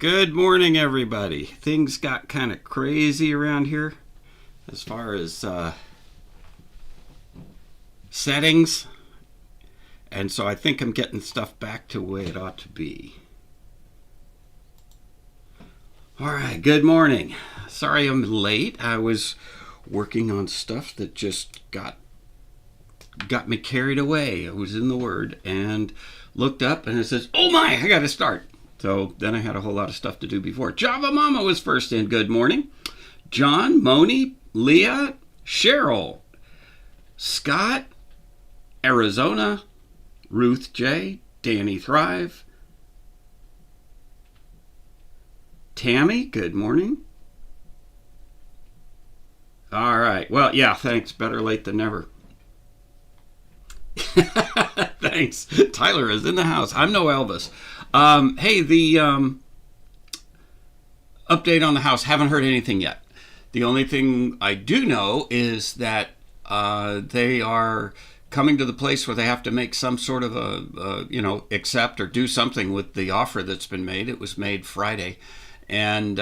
Good morning, everybody. Things got kind of crazy around here as far as settings, and so I think I'm getting stuff back to the way it ought to be. All right, good morning. Sorry I'm late. I was working on stuff that just got me carried away. I was in the Word and looked up and it says, "Oh my, I got to start." So then I had a whole lot of stuff to do before. Java Mama was first in. Good morning. John, Moni, Leah, Cheryl, Scott, Arizona, Ruth J, Danny Thrive, Tammy, good morning. All right. Well, yeah, thanks. Better late than never. Thanks. Tyler is in the house. I'm no Elvis. Hey, the update on the house. Haven't heard anything yet. The only thing I do know is that they are coming to the place where they have to make some sort of accept or do something with the offer that's been made. It was made Friday. And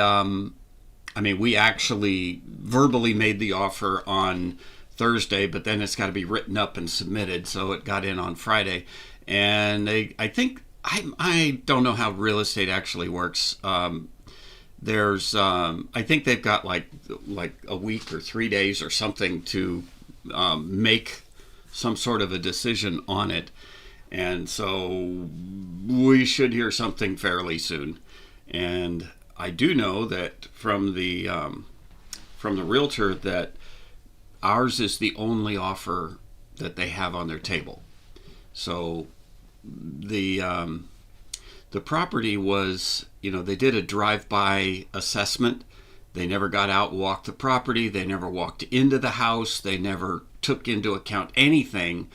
we actually verbally made the offer on Thursday, but then it's got to be written up and submitted. So it got in on Friday. And I don't know how real estate actually works. I think they've got like a week or 3 days or something to make some sort of a decision on it. And so we should hear something fairly soon. And I do know that from the realtor that ours is the only offer that they have on their table. So the property was, they did a drive-by assessment. They never got out and walked the property. They never walked into the house. They never took into account anything.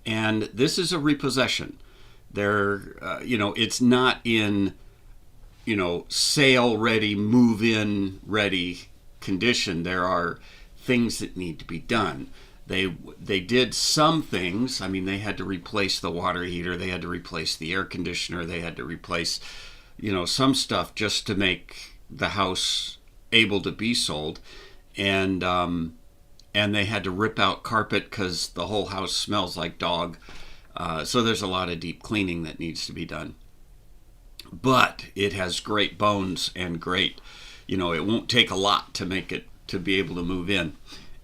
And this is a repossession. It's not in sale ready, move in ready condition. There are things that need to be done. They did some things. They had to replace the water heater. They had to replace the air conditioner. They had to replace, some stuff just to make the house able to be sold. And they had to rip out carpet because the whole house smells like dog. So there's a lot of deep cleaning that needs to be done. But it has great bones and great, it won't take a lot to make it to be able to move in.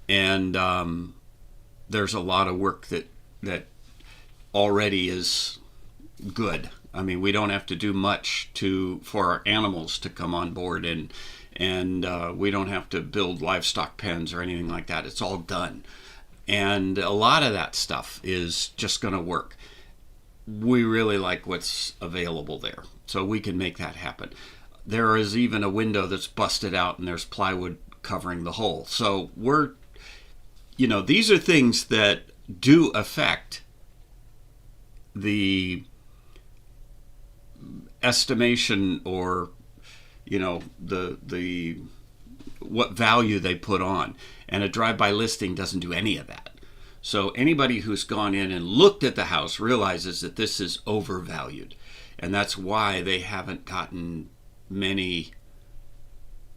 And there's a lot of work that already is good. We don't have to do much for our animals to come on board, and we don't have to build livestock pens or anything like that. It's all done. And a lot of that stuff is just going to work. We really like what's available there, so we can make that happen. There is even a window that's busted out and there's plywood covering the hole. So these are things that do affect the estimation or, the what value they put on. And a drive-by listing doesn't do any of that. So anybody who's gone in and looked at the house realizes that this is overvalued. And that's why they haven't gotten many,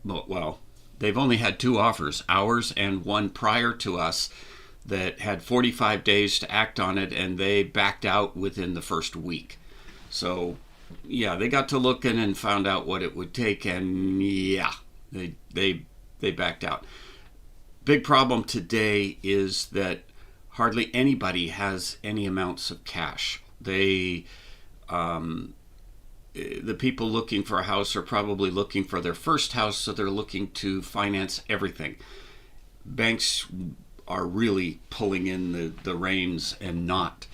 well, they've only had 2 offers, ours and one prior to us, that had 45 days to act on it, and they backed out within the first week. So, yeah, they got to looking and found out what it would take, and yeah, they backed out. Big problem today is that hardly anybody has any amounts of cash. The people looking for a house are probably looking for their first house, so they're looking to finance everything. Banks are really pulling in the reins and not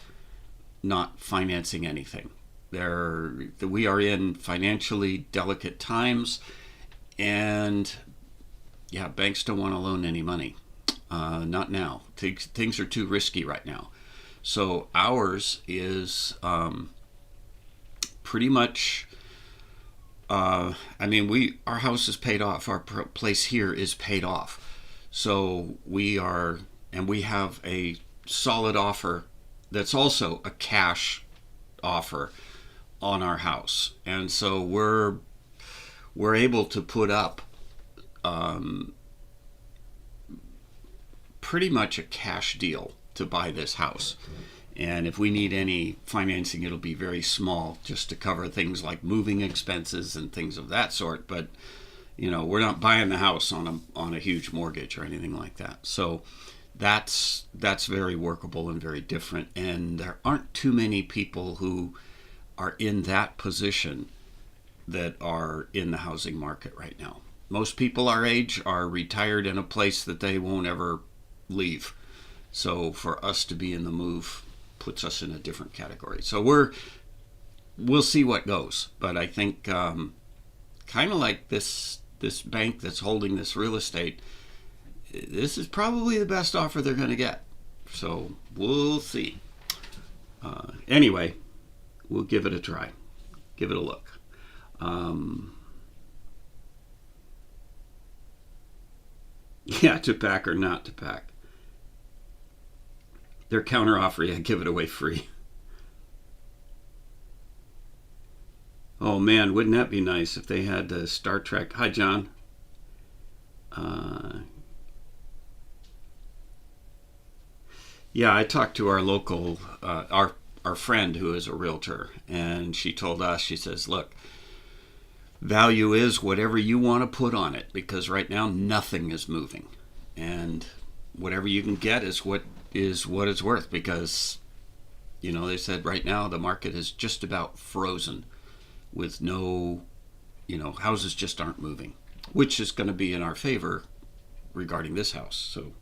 financing anything. We are in financially delicate times, and yeah, banks don't want to loan any money. Not now. Things are too risky right now. So ours is pretty much. Our house is paid off. Our place here is paid off. So we have a solid offer that's also a cash offer on our house, and so we're able to put up pretty much a cash deal to buy this house. And if we need any financing, it'll be very small, just to cover things like moving expenses and things of that sort. But we're not buying the house on a huge mortgage or anything like that. So that's very workable and very different. And there aren't too many people who are in that position that are in the housing market right now. Most people our age are retired in a place that they won't ever leave. So for us to be in the move puts us in a different category. So we'll see what goes. But I think kind of like this bank that's holding this real estate, this is probably the best offer they're going to get. So we'll see. Anyway, we'll give it a try. Give it a look. Yeah, to pack or not to pack. Their counter offer, yeah, give it away free. Oh man, wouldn't that be nice if they had Star Trek? Hi, John. Yeah, I talked to our local, our friend who is a realtor, and she told us, she says, look, value is whatever you want to put on it, because right now nothing is moving, and whatever you can get is what it's worth, because they said right now the market is just about frozen with no, houses just aren't moving, which is going to be in our favor regarding this house. So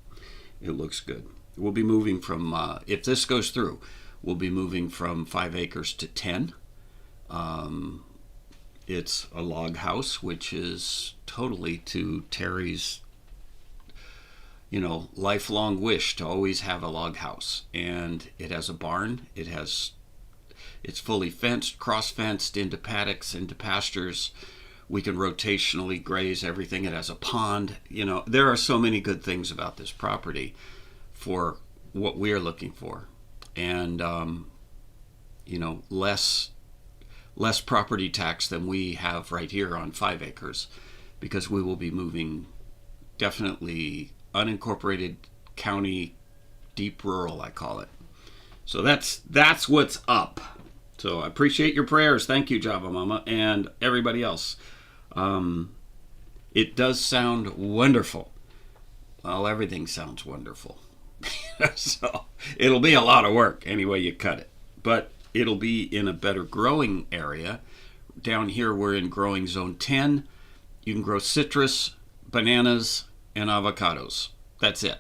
it looks good. We'll be moving from, if this goes through, we'll be moving from 5 acres to 10. It's a log house, which is totally to Terry's, lifelong wish to always have a log house. And it has a barn. It's fully fenced, cross-fenced into paddocks, into pastures. We can rotationally graze everything. It has a pond. There are so many good things about this property for what we're looking for. And, less property tax than we have right here on 5 acres, because we will be moving definitely unincorporated county, deep rural, I call it. So that's what's up. So I appreciate your prayers. Thank you, Java Mama, and everybody else. It does sound wonderful. Well, everything sounds wonderful. So it'll be a lot of work any way you cut it. But it'll be in a better growing area. Down here we're in growing zone 10. You can grow citrus, bananas, and avocados. That's it.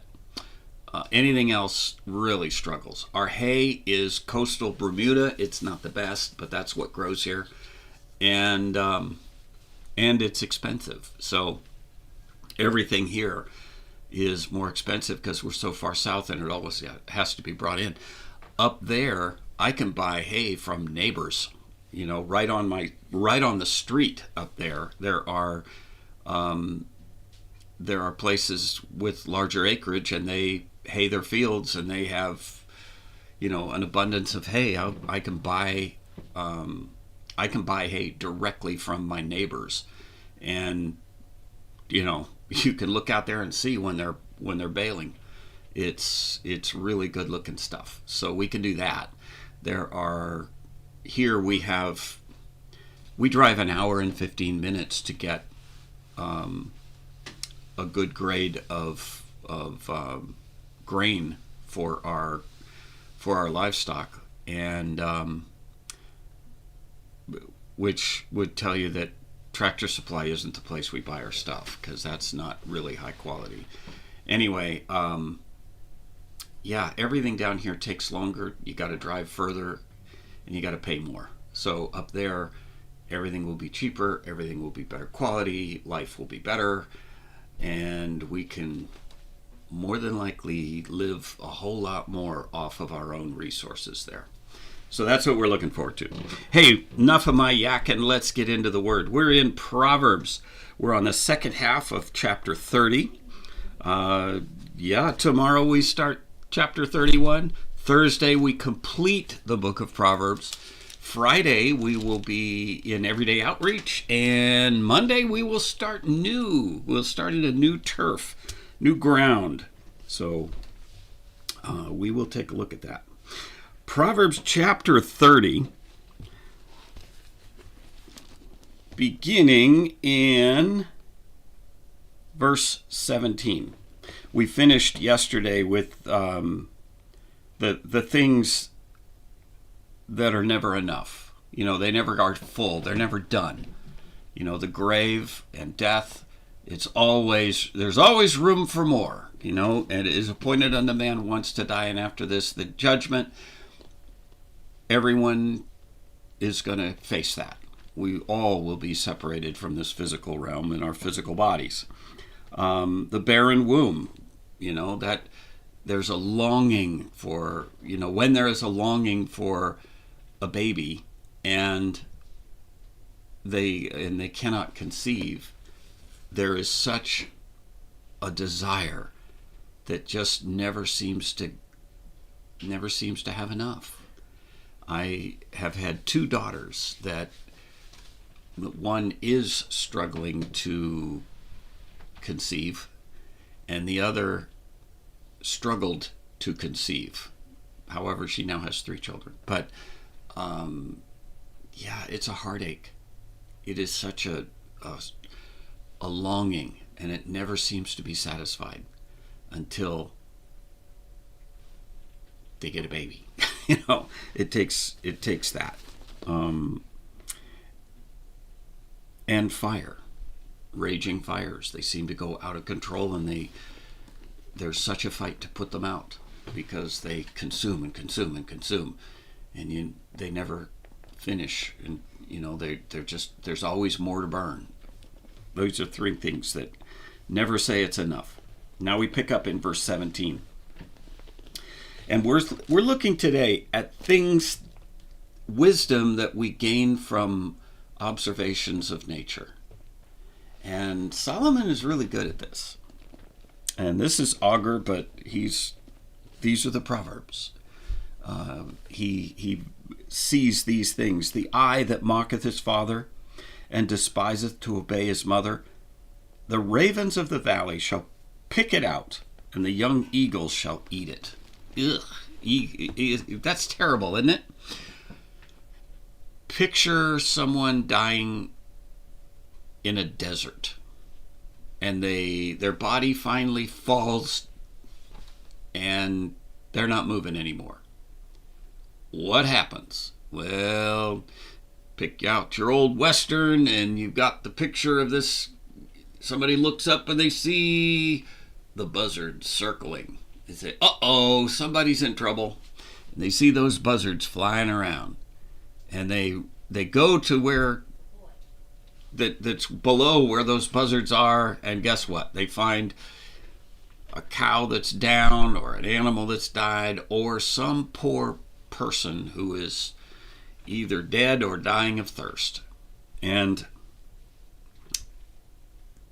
Anything else really struggles. Our hay is coastal Bermuda. It's not the best, but that's what grows here. And it's expensive. So everything here is more expensive because we're so far south, and it always has to be brought in. Up there, I can buy hay from neighbors, right on the street up there. There are places with larger acreage, and they hay their fields, and they have, an abundance of hay. I can buy hay directly from my neighbors, and you can look out there and see when they're baling. It's really good looking stuff. So we can do that. We drive an hour and 15 minutes to get a good grade of grain for our livestock, and which would tell you that Tractor Supply isn't the place we buy our stuff, because that's not really high quality. Anyway, everything down here takes longer. You got to drive further, and you got to pay more. So up there, everything will be cheaper, everything will be better quality, life will be better, and we can more than likely live a whole lot more off of our own resources there. So that's what we're looking forward to. Hey, enough of my yakking. Let's get into the Word. We're in Proverbs. We're on the second half of chapter 30. Tomorrow we start chapter 31. Thursday we complete the book of Proverbs. Friday we will be in Everyday Outreach. And Monday we will start new. We'll start in a new turf, new ground. So we will take a look at that. Proverbs chapter 30, beginning in verse 17. We finished yesterday with the things that are never enough. They never are full. They're never done. The grave and death, there's always room for more. And it is appointed unto man once to die, and after this, the judgment. Everyone is going to face that. We all will be separated from this physical realm in our physical bodies. The barren womb, that there's a longing for, when there is a longing for a baby and they cannot conceive, there is such a desire that just never seems to have enough. I have had 2 daughters that one is struggling to conceive, and the other struggled to conceive. However, she now has 3 children. But it's a heartache. It is such a longing, and it never seems to be satisfied until they get a baby. It takes that. And fire, raging fires. They seem to go out of control, and there's such a fight to put them out because they consume and consume and consume, and they never finish. And there's always more to burn. Those are 3 things that never say it's enough. Now we pick up in verse 17. And we're looking today at wisdom that we gain from observations of nature. And Solomon is really good at this. And this is Augur, but these are the Proverbs. He sees these things. The eye that mocketh his father and despiseth to obey his mother. The ravens of the valley shall pick it out, and the young eagles shall eat it. Ugh. That's terrible, isn't it? Picture someone dying in a desert, and their body finally falls, and they're not moving anymore. What happens? Well, pick out your old Western, and you've got the picture of this. Somebody looks up and they see the buzzard circling. They say, uh-oh, somebody's in trouble. And they see those buzzards flying around. And they go to where that's below where those buzzards are, and guess what? They find a cow that's down, or an animal that's died, or some poor person who is either dead or dying of thirst. And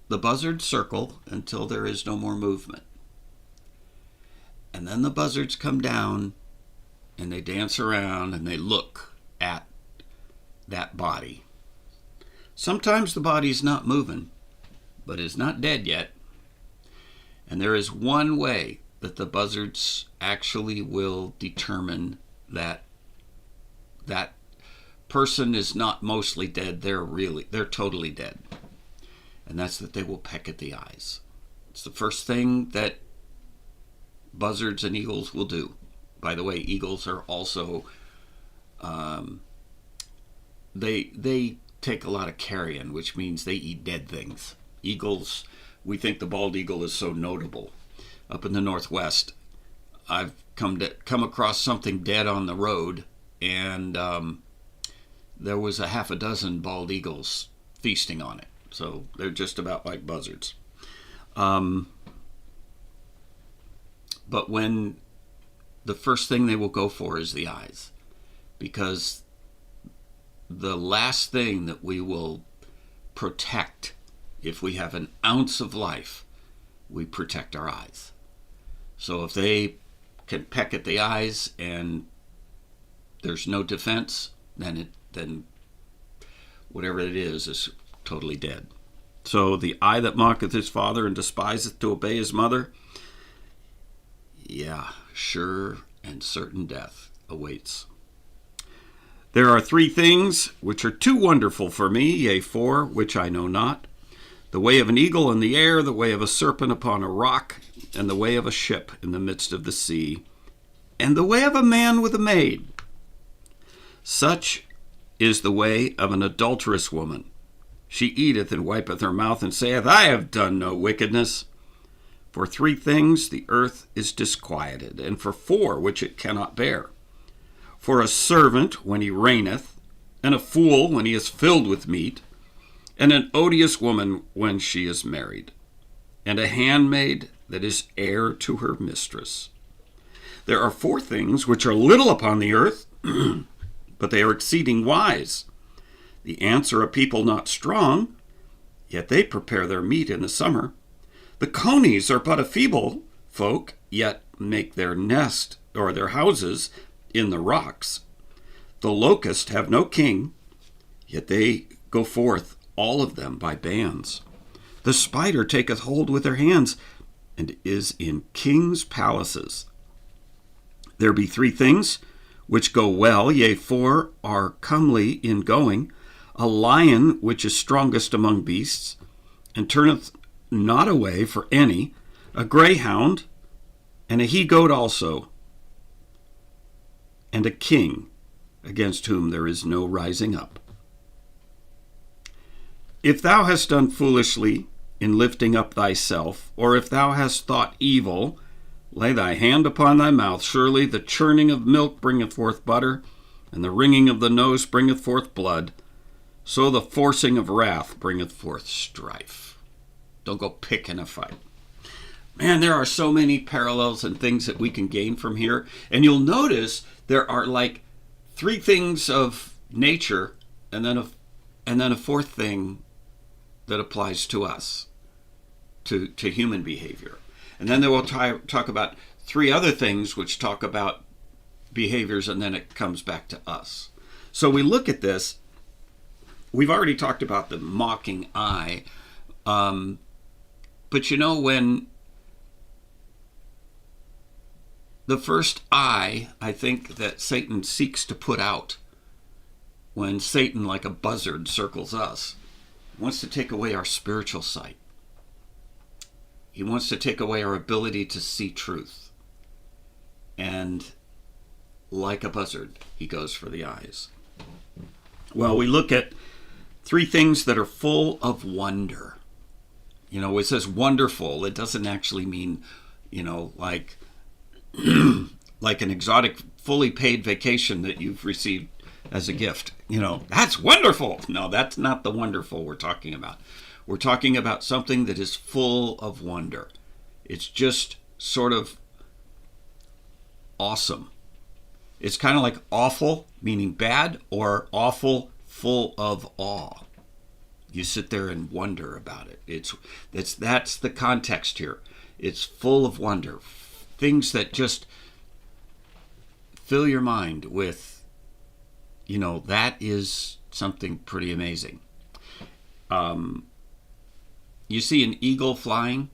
the buzzards circle until there is no more movement. And then the buzzards come down and they dance around and they look at that body. Sometimes the body's not moving, but it's not dead yet. And there is one way that the buzzards actually will determine that that person is not mostly dead, they're totally dead. And that's that they will peck at the eyes. It's the first thing that buzzards and eagles will do. By the way, eagles are also they take a lot of carrion, which means they eat dead things. Eagles, we think the bald eagle is so notable. Up in the Northwest, I've come across something dead on the road, and there was a half a dozen bald eagles feasting on it. So they're just about like buzzards. But when the first thing they will go for is the eyes, because the last thing that we will protect, if we have an ounce of life, we protect our eyes. So if they can peck at the eyes and there's no defense, then whatever it is totally dead. So the eye that mocketh his father and despiseth to obey his mother, yeah, sure and certain death awaits. There are 3 things which are too wonderful for me, yea, 4, which I know not. The way of an eagle in the air, the way of a serpent upon a rock, and the way of a ship in the midst of the sea, and the way of a man with a maid. Such is the way of an adulterous woman. She eateth and wipeth her mouth, and saith, I have done no wickedness. For 3 things the earth is disquieted, and for 4 which it cannot bear. For a servant when he reigneth, and a fool when he is filled with meat, and an odious woman when she is married, and a handmaid that is heir to her mistress. There are 4 things which are little upon the earth, but they are exceeding wise. The ants are a people not strong, yet they prepare their meat in the summer. The conies are but a feeble folk, yet make their nest or their houses in the rocks. The locusts have no king, yet they go forth all of them by bands. The spider taketh hold with her hands, and is in kings' palaces. There be 3 things which go well, yea, 4 are comely in going, a lion which is strongest among beasts, and turneth not away for any, a greyhound, and a he-goat also, and a king against whom there is no rising up. If thou hast done foolishly in lifting up thyself, or if thou hast thought evil, lay thy hand upon thy mouth. Surely the churning of milk bringeth forth butter, and the wringing of the nose bringeth forth blood. So the forcing of wrath bringeth forth strife. Don't go picking a fight. Man, there are so many parallels and things that we can gain from here. And you'll notice there are like 3 things of nature, and then a 4th thing that applies to us, to human behavior. And then they will talk about 3 other things which talk about behaviors, and then it comes back to us. So we look at this. We've already talked about the mocking eye. But you know, when the first eye, I think, that Satan seeks to put out, when Satan, like a buzzard, circles us, wants to take away our spiritual sight. He wants to take away our ability to see truth. And like a buzzard, he goes for the eyes. Well, we look at 3 things that are full of wonder. You know, it says wonderful. It doesn't actually mean, you know, like like an exotic, fully paid vacation that you've received as a gift. You know, that's wonderful. No, that's not the wonderful we're talking about. We're talking about something that is full of wonder. It's just sort of awesome. It's kind of like awful, meaning bad, or awful, full of awe. You sit there and wonder about it. That's the context here. It's full of wonder. Things that just fill your mind with, you know, that is something pretty amazing. You see an eagle flying.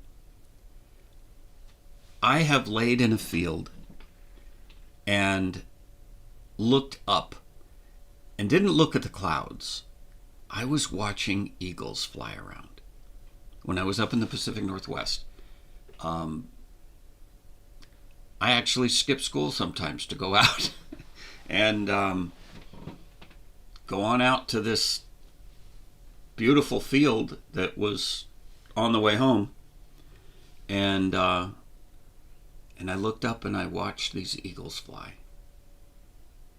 I have laid in a field and looked up and didn't look at the clouds. I was watching eagles fly around when I was up in the Pacific Northwest. I actually skip school sometimes to go out and go on out to this beautiful field that was on the way home, and I looked up and I watched these eagles fly.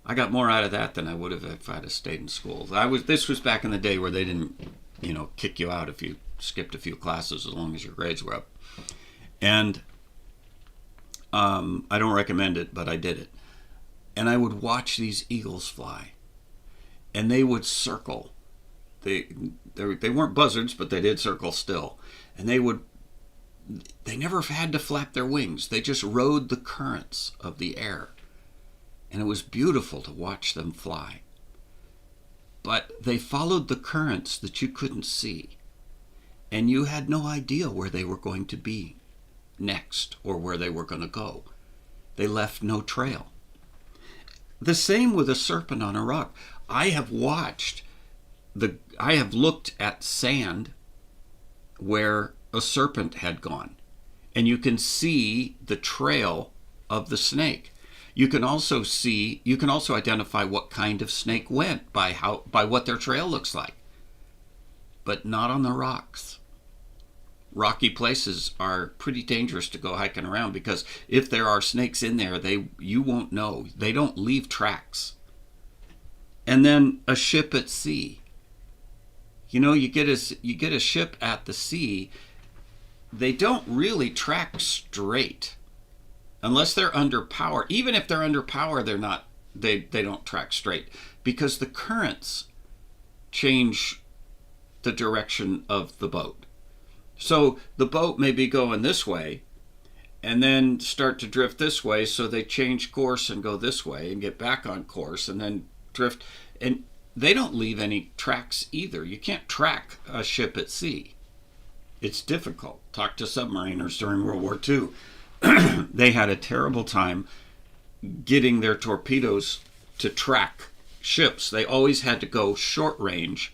I got more out of that than I would have if I'd have stayed in school. This was back in the day where they didn't, you know, kick you out if you skipped a few classes as long as your grades were up. And I don't recommend it, but I did it. And I would watch these eagles fly, and they would circle. They weren't buzzards, but they did circle still. And they never had to flap their wings. They just rode the currents of the air. And it was beautiful to watch them fly. But they followed the currents that you couldn't see. And you had no idea where they were going to be next or where they were going to go. They left no trail. The same with a serpent on a rock. I have looked at sand where a serpent had gone. And you can see the trail of the snake. You can also identify what kind of snake went by what their trail looks like. But not on the rocks. Rocky places are pretty dangerous to go hiking around, because if there are snakes in there, you won't know. They don't leave tracks. And then a ship at sea. You get a ship at the sea. They don't really track straight unless they're under power. Even if they're under power, they don't track straight, because the currents change the direction of the boat. So the boat may be going this way and then start to drift this way, so they change course and go this way and get back on course and then drift. And they don't leave any tracks either. You can't track a ship at sea. It's difficult. Talk to submariners during World War II. They had a terrible time getting their torpedoes to track ships. They always had to go short range.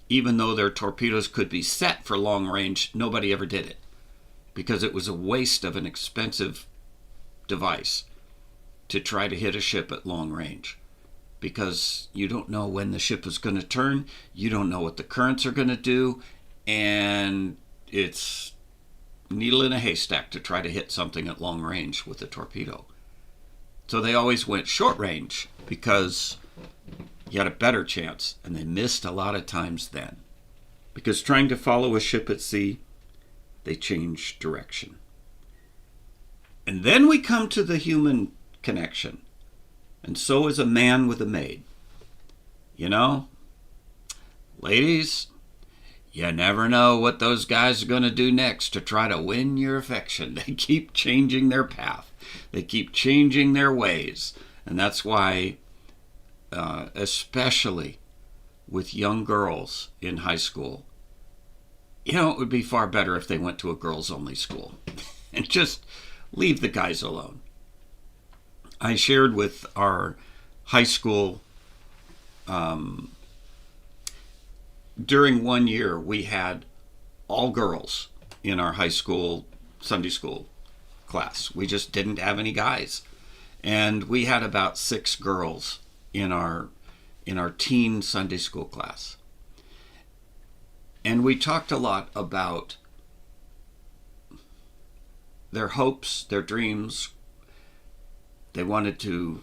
Even though their torpedoes could be set for long range, nobody ever did it, because it was a waste of an expensive device to try to hit a ship at long range, because you don't know when the ship is going to turn, you don't know what the currents are going to do, and it's needle in a haystack to try to hit something at long range with a torpedo. So they always went short range because you had a better chance, and they missed a lot of times then. Because trying to follow a ship at sea, they change direction. And then we come to the human connection. And so is a man with a maid. Ladies, you never know what those guys are going to do next to try to win your affection. They keep changing their path. They keep changing their ways. And that's why especially with young girls in high school, it would be far better if they went to a girls-only school and just leave the guys alone. I shared with our high school, during one year, we had all girls in our high school Sunday school class. We just didn't have any guys. And we had about 6 girls in our teen Sunday school class. And we talked a lot about their hopes, their dreams. They wanted to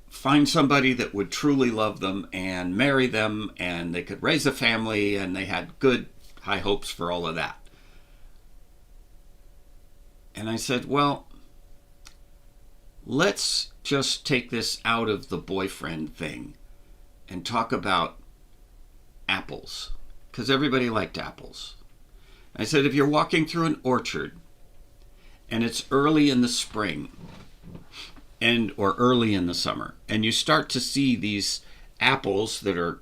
find somebody that would truly love them and marry them, and they could raise a family, and they had good high hopes for all of that. And I said, well, let's just take this out of the boyfriend thing and talk about apples, because everybody liked apples. I said, if you're walking through an orchard and it's early in the spring or early in the summer, and you start to see these apples that are,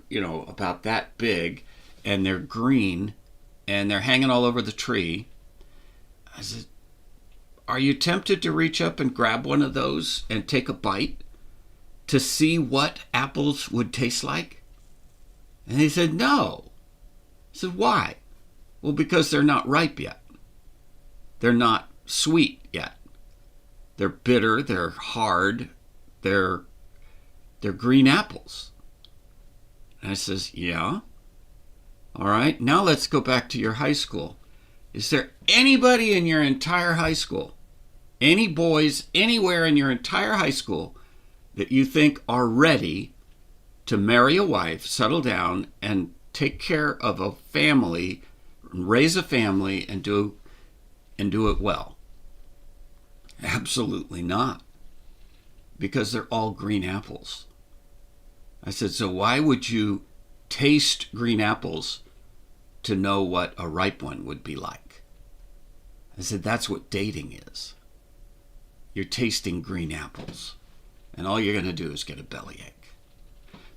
about that big, and they're green and they're hanging all over the tree, I said, are you tempted to reach up and grab one of those and take a bite to see what apples would taste like? And he said, no. I said, why? Well, because they're not ripe yet. They're not sweet yet. They're bitter, they're hard, they're green apples. And I says, yeah. All right, now let's go back to your high school. Is there anybody in your entire high school, any boys anywhere in your entire high school, that you think are ready to marry a wife, settle down, and take care of a family, raise a family, and do it well? Absolutely not. Because they're all green apples. I said, so why would you taste green apples to know what a ripe one would be like? I said, that's what dating is. You're tasting green apples, and all you're going to do is get a bellyache.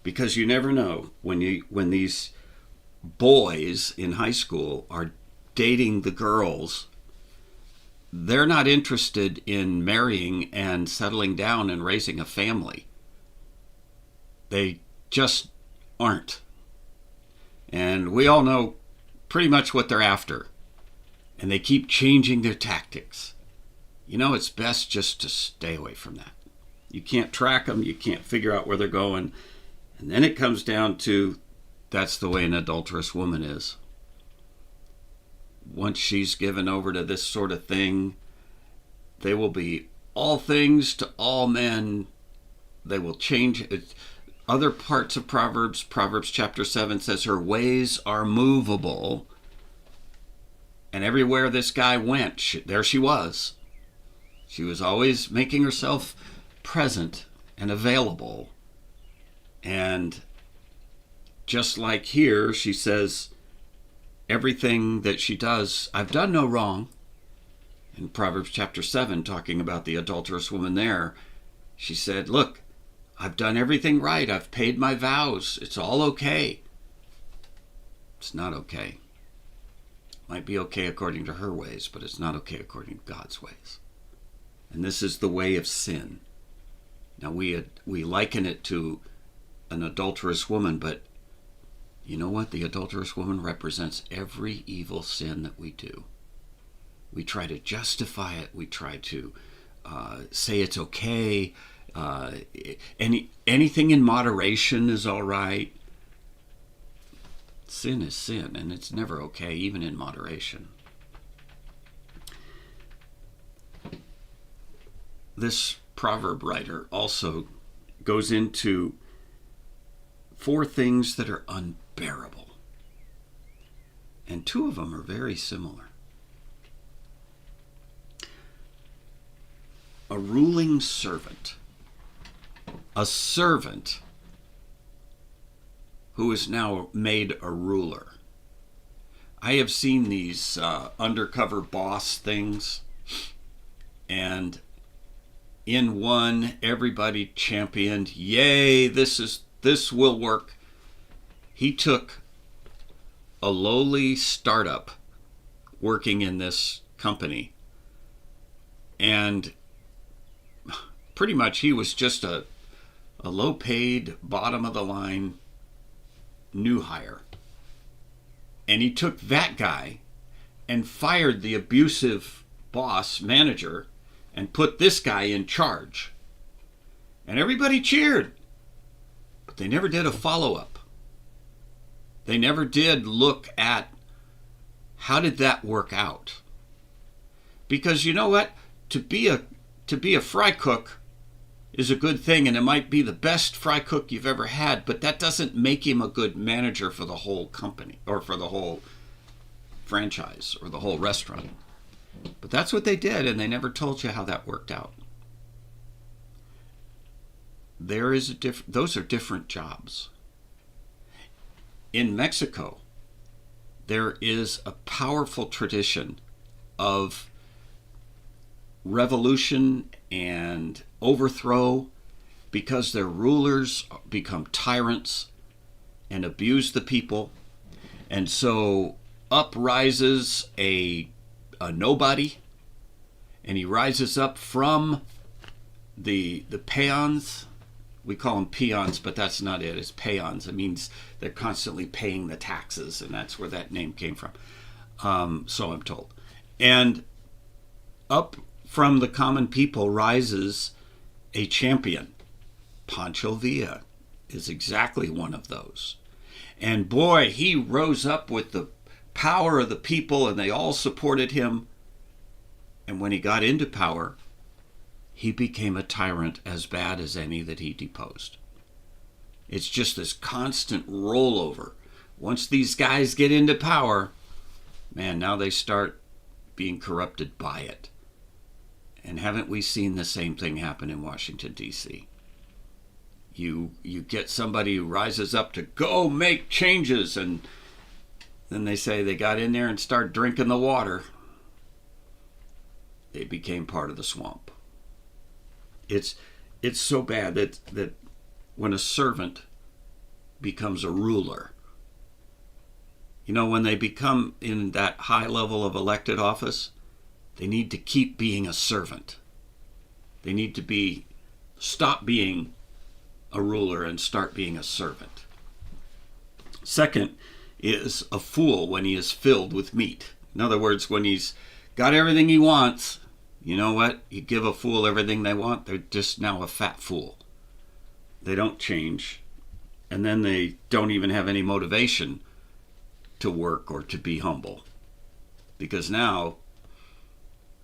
Because you never know when these boys in high school are dating the girls, they're not interested in marrying and settling down and raising a family. They just aren't. And we all know pretty much what they're after. And they keep changing their tactics. It's best just to stay away from that. You can't track them. You can't figure out where they're going. And then it comes down to, that's the way an adulterous woman is. Once she's given over to this sort of thing, they will be all things to all men. They will change it. Other parts of Proverbs chapter 7 says her ways are movable. And everywhere this guy went, there she was. She was always making herself present and available. And just like here, she says, everything that she does, I've done no wrong. In Proverbs chapter 7, talking about the adulterous woman there, she said, look, I've done everything right. I've paid my vows. It's all okay. It's not okay. Might be okay according to her ways, but it's not okay according to God's ways. And this is the way of sin. Now we liken it to an adulterous woman, but you know what? The adulterous woman represents every evil sin that we do. We try to justify it. We try to say it's okay. Anything in moderation is all right. Sin is sin, and it's never okay, even in moderation. This proverb writer also goes into 4 things that are unbearable. And 2 of them are very similar. A ruling servant. A servant who is now made a ruler. I have seen these undercover boss things, and in one, everybody championed, yay, this will work. He took a lowly startup working in this company, and pretty much he was just a low-paid, bottom-of-the-line new hire. And he took that guy and fired the abusive boss manager and put this guy in charge. And everybody cheered. But they never did a follow-up. They never did look at how did that work out. Because you know what? To be a fry cook is a good thing, and it might be the best fry cook you've ever had, but that doesn't make him a good manager for the whole company or for the whole franchise or the whole restaurant. But that's what they did, and they never told you how that worked out. Those are different jobs. In Mexico, there is a powerful tradition of revolution and overthrow because their rulers become tyrants and abuse the people. And so up rises a nobody, and he rises up from the peons. We call them peons, but that's not it. It's peons. It means they're constantly paying the taxes, and that's where that name came from. So I'm told. And up from the common people rises a champion. Pancho Villa is exactly one of those. And boy, he rose up with the power of the people, and they all supported him. And when he got into power, he became a tyrant as bad as any that he deposed. It's just this constant rollover. Once these guys get into power, man, now they start being corrupted by it. And haven't we seen the same thing happen in Washington, D.C.? You get somebody who rises up to go make changes, and then they say they got in there and start drinking the water. They became part of the swamp. It's so bad that when a servant becomes a ruler, when they become in that high level of elected office, they need to keep being a servant. They need to stop being a ruler and start being a servant. Second is a fool when he is filled with meat. In other words, when he's got everything he wants, you know what? You give a fool everything they want, they're just now a fat fool. They don't change. And then they don't even have any motivation to work or to be humble. Because now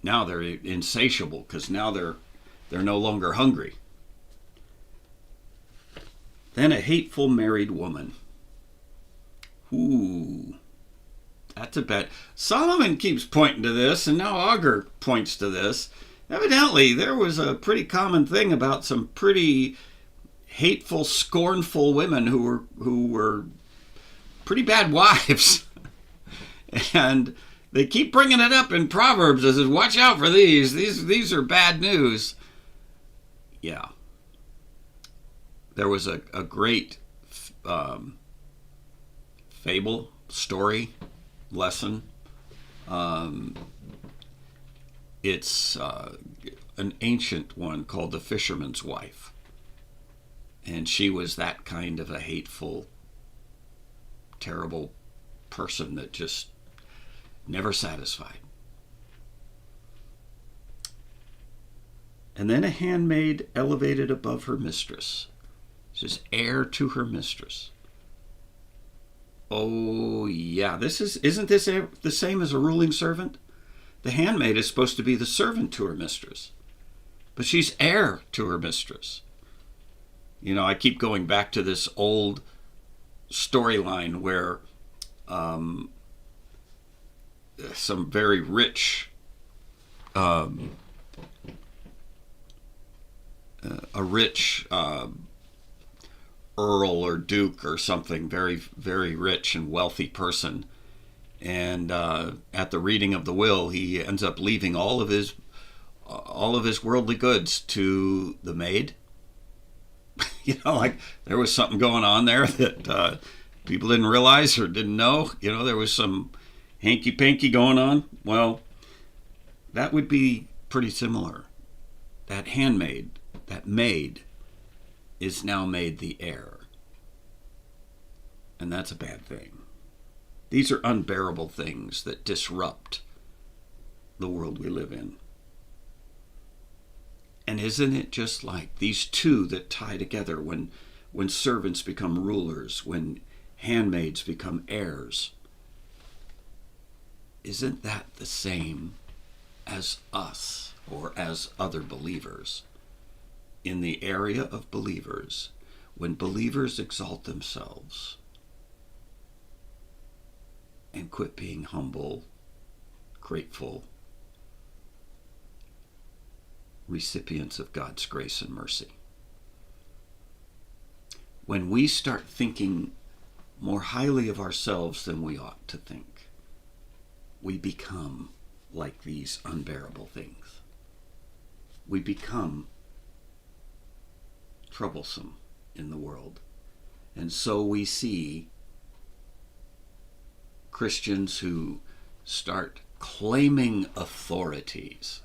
they're insatiable, because now they're no longer hungry. Then a hateful married woman. Ooh, that's a bad. Solomon keeps pointing to this, and now Augur points to this. Evidently, there was a pretty common thing about some pretty hateful, scornful women who were pretty bad wives. And they keep bringing it up in Proverbs as watch out for these. These are bad news. Yeah. There was a great fable, story, lesson. It's an ancient one called The Fisherman's Wife. And she was that kind of a hateful, terrible person that just never satisfied. And then a handmaid elevated above her mistress. She's heir to her mistress. Oh, yeah. Isn't this the same as a ruling servant? The handmaid is supposed to be the servant to her mistress, but she's heir to her mistress. You know, I keep going back to this old storyline where some very rich, a rich earl or duke or something, very, very rich and wealthy person. And at the reading of the will, he ends up leaving all of his worldly goods to the maid. You know, like there was something going on there that people didn't realize or didn't know. You know, there was some hanky-panky going on. Well, that would be pretty similar. That handmaid, that maid, is now made the heir. And that's a bad thing. These are unbearable things that disrupt the world we live in. And isn't it just like these two that tie together when servants become rulers, when handmaids become heirs? Isn't that the same as us or as other believers? In the area of believers, when believers exalt themselves and quit being humble, grateful recipients of God's grace and mercy. When we start thinking more highly of ourselves than we ought to think, we become like these unbearable things. We become troublesome in the world. And so we see Christians who start claiming authorities.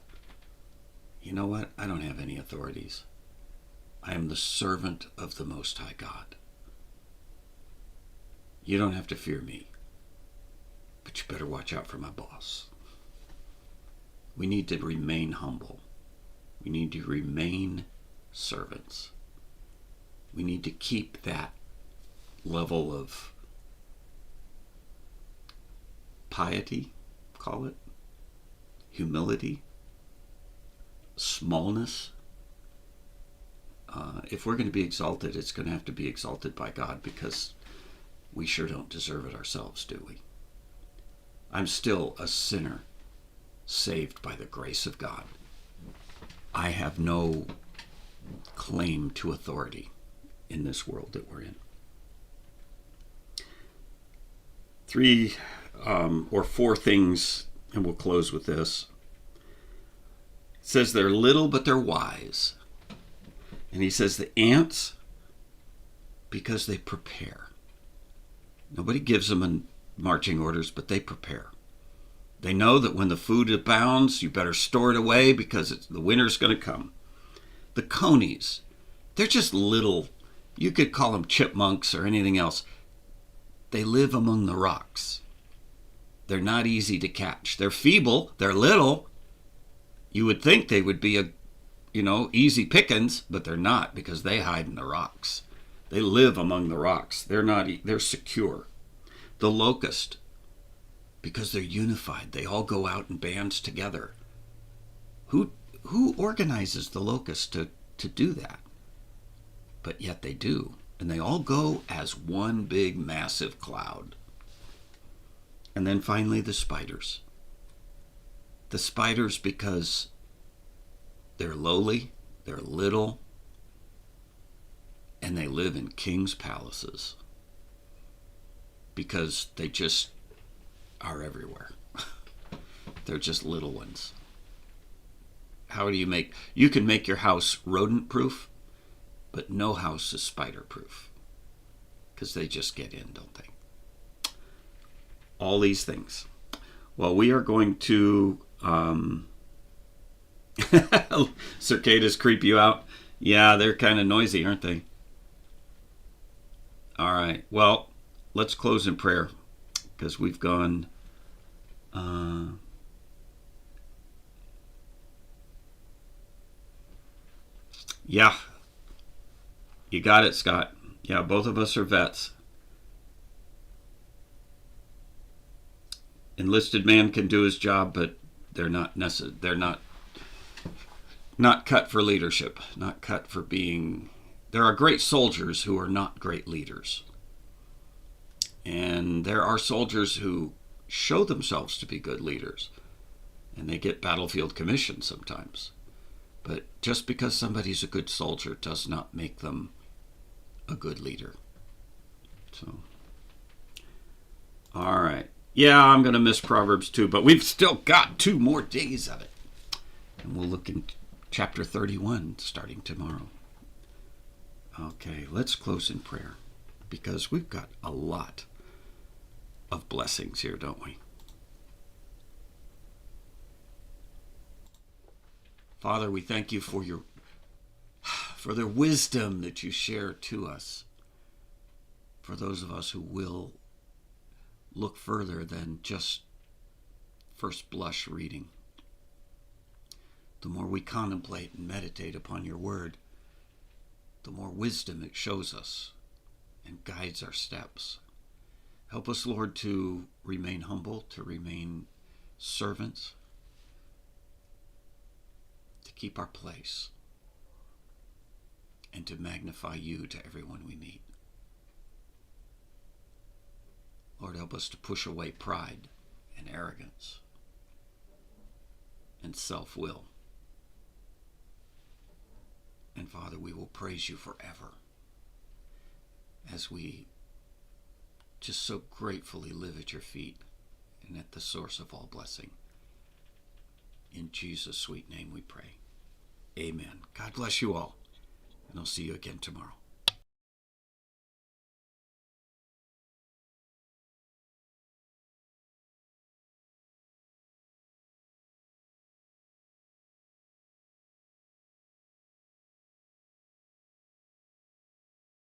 You know what? I don't have any authorities. I am the servant of the Most High God. You don't have to fear me, but you better watch out for my boss. We need to remain humble. We need to remain servants. We need to keep that level of piety, call it, humility, smallness. If we're going to be exalted, it's going to have to be exalted by God, because we sure don't deserve it ourselves, do we? I'm still a sinner saved by the grace of God. I have no claim to authority in this world that we're in. 3 or 4 things, and we'll close with this. It says they're little, but they're wise. And he says the ants, because they prepare. Nobody gives them marching orders, but they prepare. They know that when the food abounds, you better store it away because the winter's going to come. The conies, they're just little, you could call them chipmunks or anything else. They live among the rocks. They're not easy to catch. They're feeble. They're little. You would think they would be easy pickings, but they're not, because they hide in the rocks. They live among the rocks. They're secure. The locust, because they're unified. They all go out in bands together. Who organizes the locust to do that? But yet they do. And they all go as one big massive cloud. And then finally the spiders. The spiders, because they're lowly, they're little, and they live in kings' palaces. Because they just are everywhere. They're just little ones. How do you can make your house rodent-proof, but no house is spider-proof. Because they just get in, don't they? All these things. Well, we are going to... Cicadas creep you out? Yeah, they're kind of noisy, aren't they? All right. Well, let's close in prayer, because we've gone... Yeah. You got it, Scott. Yeah, both of us are vets. Enlisted man can do his job, but they're not cut for leadership, not cut for being... There are great soldiers who are not great leaders. And there are soldiers who show themselves to be good leaders, and they get battlefield commissions sometimes. But just because somebody's a good soldier does not make them a good leader. So, all right. Yeah, I'm going to miss Proverbs too, but we've still got 2 more days of it. And we'll look in chapter 31 starting tomorrow. Okay, let's close in prayer, because we've got a lot of blessings here, don't we? Father, we thank you for the wisdom that you share to us, for those of us who will look further than just first blush reading. The more we contemplate and meditate upon your word, the more wisdom it shows us and guides our steps. Help us, Lord, to remain humble, to remain servants, to keep our place, and to magnify you to everyone we meet. Lord, help us to push away pride and arrogance and self-will. And Father, we will praise you forever as we just so gratefully live at your feet and at the source of all blessing. In Jesus' sweet name we pray. Amen. God bless you all, and I'll see you again tomorrow.